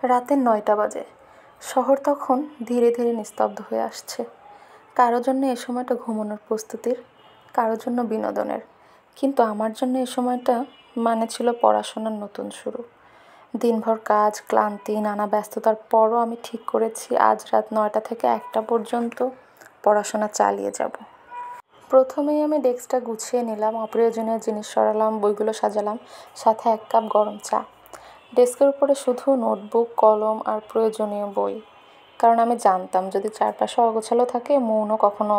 রাতে ৯টা বাজে। শহর তখন ধীরে ধীরে নিস্তব্ধ হয়ে আসছে। কারো জন্য এ সময়টা ঘুমানোর প্রস্তুতির, কারো জন্য বিনোদনের, কিন্তু আমার জন্য এ সময়টা ছিল পড়াশোনার নতুন শুরু। দিনভর কাজ, ক্লান্তি, নানা ব্যস্ততার পরও আমি ঠিক করেছি আজ রাত ৯টা থেকে ১টা পর্যন্ত পড়াশোনা চালিয়ে যাব। প্রথমেই আমি ডেস্কটা গুছিয়ে নিলাম, অপ্রয়োজনীয় জিনিস সরালাম, বইগুলো সাজালাম, সাথে ১ কাপ গরম চা। ডেস্কের উপরে শুধু নোটবুক, কলম আর প্রয়োজনীয় বই, কারণ আমি জানতাম যদি চারপাশে অগোছালো থাকে মনও কখনো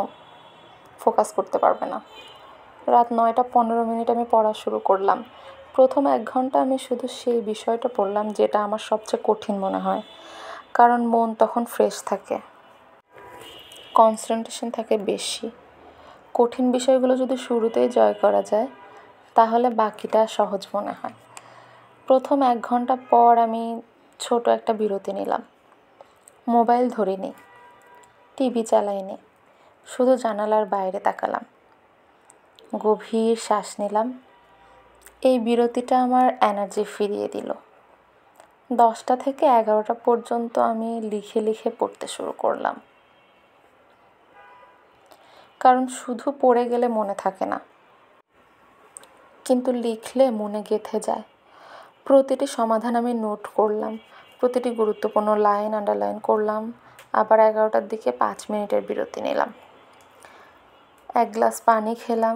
ফোকাস করতে পারবে না। রাত ৯টা ১৫ আমি পড়া শুরু করলাম। প্রথম ১ ঘন্টা আমি শুধু সেই বিষয়টা পড়লাম যেটা আমার সবচেয়ে কঠিন মনে হয়, কারণ মন তখন ফ্রেশ থাকে, কনসেন্ট্রেশন থাকে বেশি। কঠিন বিষয়গুলো যদি শুরুতেই জয় করা যায় তাহলে বাকিটা সহজ মনে হয়। প্রথম ১ ঘন্টা পর আমি ছোট একটা বিরতি নিলাম। মোবাইল ধরিনি, টিভি চালাইনি, শুধু জানালার বাইরে তাকালাম, গভীর শ্বাস নিলাম। এই বিরতিটা আমার এনার্জি ফিরিয়ে দিল। ১০টা থেকে ১১টা পর্যন্ত আমি লিখে লিখে পড়তে শুরু করলাম, কারণ শুধু পড়ে গেলে মনে থাকে না, কিন্তু লিখলে মনে গেঁথে যায়। প্রতিটি সমাধান আমি নোট করলাম, প্রতিটি গুরুত্বপূর্ণ লাইন আন্ডারলাইন করলাম। আবার ১১টার দিকে ৫ মিনিটের বিরতি নিলাম, ১ গ্লাস পানি খেলাম,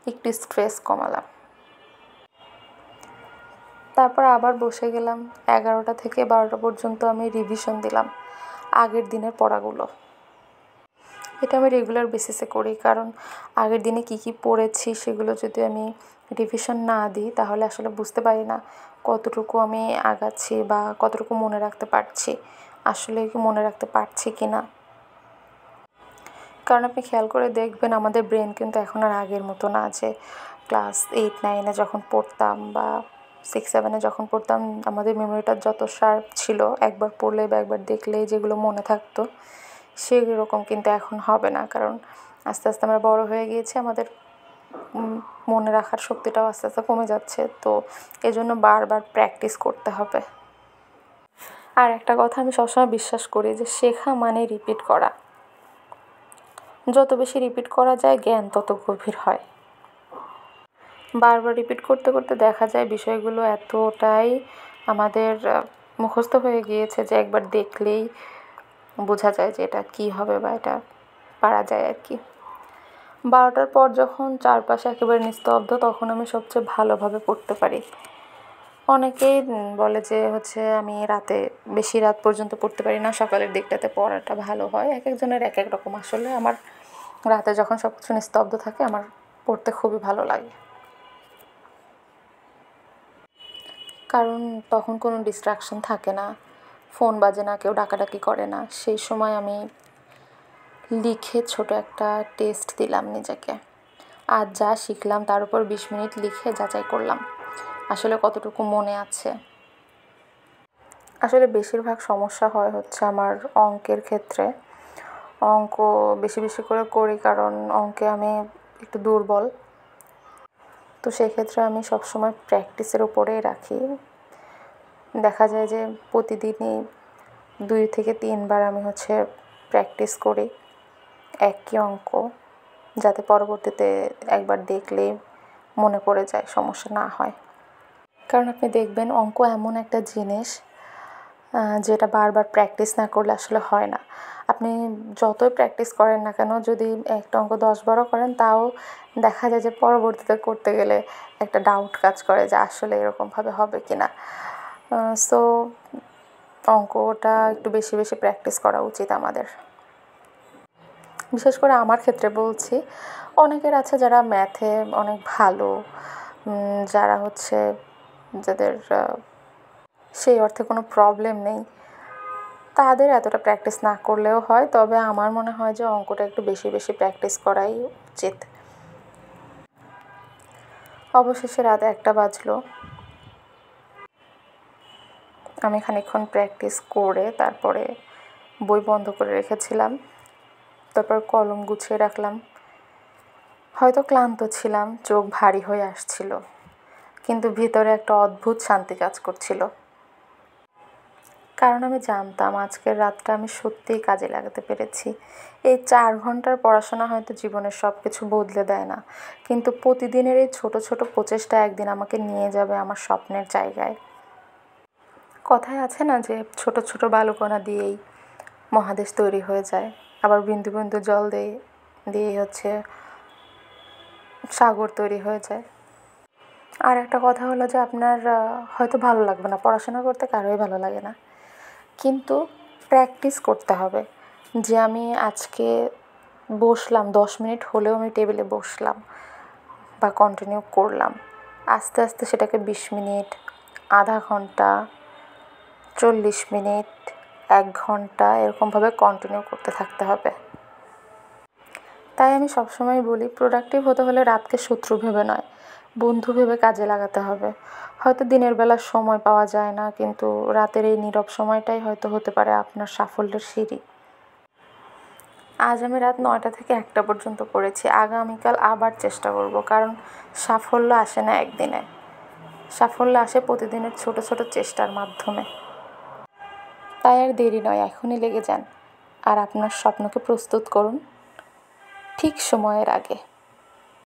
একটু স্ট্রেস কমালাম। তারপর আবার বসে গেলাম। ১১টা থেকে ১২টা পর্যন্ত আমি রিভিশন দিলাম আগের দিনের পড়াগুলো। এটা আমি রেগুলার বেসিসে করি, কারণ আগের দিনে কী কী পড়েছি সেগুলো যদি আমি রিভিশন না দিই তাহলে আসলে বুঝতে পারি না কতটুকু আমি আগাচ্ছি বা কতটুকু মনে রাখতে পারছি, আসলে কি মনে রাখতে পারছি কি না। কারণ আপনি খেয়াল করে দেখবেন আমাদের ব্রেন কিন্তু এখন আর আগের মতো না, যে ক্লাস 8-9-এ যখন পড়তাম বা 6-7-এ যখন পড়তাম আমাদের মেমোরিটা যত শার্প ছিল, একবার পড়লে বা একবার দেখলেই যেগুলো মনে থাকতো সেরকম কিন্তু এখন হবে না। কারণ আস্তে আস্তে আমরা বড় হয়ে গিয়েছি, আমাদের মনে রাখার শক্তিটাও আস্তে আস্তে কমে যাচ্ছে। তো এজন্য বারবার প্র্যাকটিস করতে হবে। আর একটা কথা আমি সবসময় বিশ্বাস করি যে শেখা মানে রিপিট করা। যত বেশি রিপিট করা যায় জ্ঞান তত গভীর হয়। বারবার রিপিট করতে করতে দেখা যায় বিষয়গুলো এতটাই আমাদের মুখস্থ হয়ে গিয়েছে যে একবার দেখলেই বোঝা যায় যে এটা কী হবে বা এটা পারা যায় আর কি। ১২টার পর যখন চারপাশে একেবারে নিস্তব্ধ তখন আমি সবচেয়ে ভালোভাবে পড়তে পারি। অনেকেই বলে যে আমি রাতে বেশি রাত পর্যন্ত পড়তে পারি না, সকালের দিকটাতে পড়াটা ভালো হয়। এক একজনের এক এক রকম। আসলে আমার রাতে যখন সব কিছু নিস্তব্ধ থাকে আমার পড়তে খুবই ভালো লাগে, কারণ তখন কোনো ডিস্ট্রাকশন থাকে না, ফোন বাজে না, কেউ ডাকাডাকি করে না। সেই সময় আমি লিখে ছোট একটা টেস্ট দিলাম নিজেকে। আজ যা শিখলাম তার উপর ২০ মিনিট লিখে যাচাই করলাম আসলে কতটুকু মনে আছে। আসলে বেশিরভাগ সমস্যা হয় আমার অঙ্কের ক্ষেত্রে। অঙ্ক বেশি বেশি করে করি কারণ অঙ্কে আমি একটু দুর্বল। তো সেক্ষেত্রে আমি সবসময় প্র্যাকটিসের উপরেই রাখি। দেখা যায় যে প্রতিদিনই ২ থেকে ৩ বার আমি প্র্যাকটিস করি একই অঙ্ক, যাতে পরবর্তীতে একবার দেখলেই মনে পড়ে যায়, সমস্যা না হয়। কারণ আপনি দেখবেন অঙ্ক এমন একটা জিনিস যেটা বারবার প্র্যাকটিস না করলে আসলে হয় না। আপনি যতই প্র্যাকটিস করেন না কেন, যদি একটা অঙ্ক ১০ বারও করেন তাও দেখা যায় যে পরবর্তীতে করতে গেলে একটা ডাউট কাজ করে যে আসলে এরকমভাবে হবে কি না। সো অঙ্কটা একটু বেশি বেশি প্র্যাকটিস করা উচিত আমাদের। বিশেষ করে আমার ক্ষেত্রে বলছি, অনেকের আছে যারা ম্যাথে অনেক ভালো, যারা যাদের সেই অর্থে কোনো প্রবলেম নেই, তাদের এতটা প্র্যাকটিস না করলেও হয়। তবে আমার মনে হয় যে অঙ্কটা একটু বেশি বেশি প্র্যাকটিস করাই উচিত। অবশেষে রাত ১টা বাজলো। আমি খানিকক্ষণ প্র্যাকটিস করে তারপরে বই বন্ধ করে রেখেছিলাম। তারপর কলম গুছিয়ে রাখলাম। হয়তো ক্লান্ত ছিলাম, চোখ ভারী হয়ে আসছিল, কিন্তু ভিতরে একটা অদ্ভুত শান্তি কাজ করছিল। কারণ আমি জানতাম আজকের রাতটা আমি সত্যিই কাজে লাগাতে পেরেছি। এই 4 ঘন্টার পড়াশোনা হয়তো জীবনের সব কিছু বদলে দেয় না, কিন্তু প্রতিদিনের এই ছোট ছোট প্রচেষ্টা একদিন আমাকে নিয়ে যাবে আমার স্বপ্নের জায়গায়। কথায় আছে না যে ছোট ছোট বালুকণা দিয়েই মহাদেশ তৈরি হয়ে যায়, আবার বিন্দু বিন্দু জল দিয়েই সাগর তৈরি হয়ে যায়। আর একটা কথা হলো যে আপনার হয়তো ভালো লাগবে না, পড়াশোনা করতে কারোই ভালো লাগে না, কিন্তু প্র্যাকটিস করতে হবে। যে আমি আজকে বসলাম 10 মিনিট হলেও আমি টেবিলে বসলাম বা কন্টিনিউ করলাম, আস্তে আস্তে সেটাকে 20 মিনিট, আধা ঘন্টা, 40 মিনিট, 1 ঘন্টা এরকমভাবে কন্টিনিউ করতে থাকতে হবে। তাই আমি সবসময় বলি প্রোডাক্টিভ হতে হলে রাতকে শত্রু ভেবে নয়, বন্ধু ভেবে কাজে লাগাতে হবে। হয়তো দিনের বেলা সময় পাওয়া যায় না, কিন্তু রাতের এই নীরব সময়টাই হয়তো হতে পারে আপনার সাফল্যের সিঁড়ি। আজ আমি রাত 9টা থেকে 1টা পর্যন্ত পড়েছি, আগামীকাল আবার চেষ্টা করব, কারণ সাফল্য আসে না একদিনে, সাফল্য আসে প্রতিদিনের ছোট ছোট চেষ্টার মাধ্যমে। তাই আর দেরি নয়, এখনই লেগে যান আর আপনার স্বপ্নকে প্রস্তুত করুন ঠিক সময়ের আগে।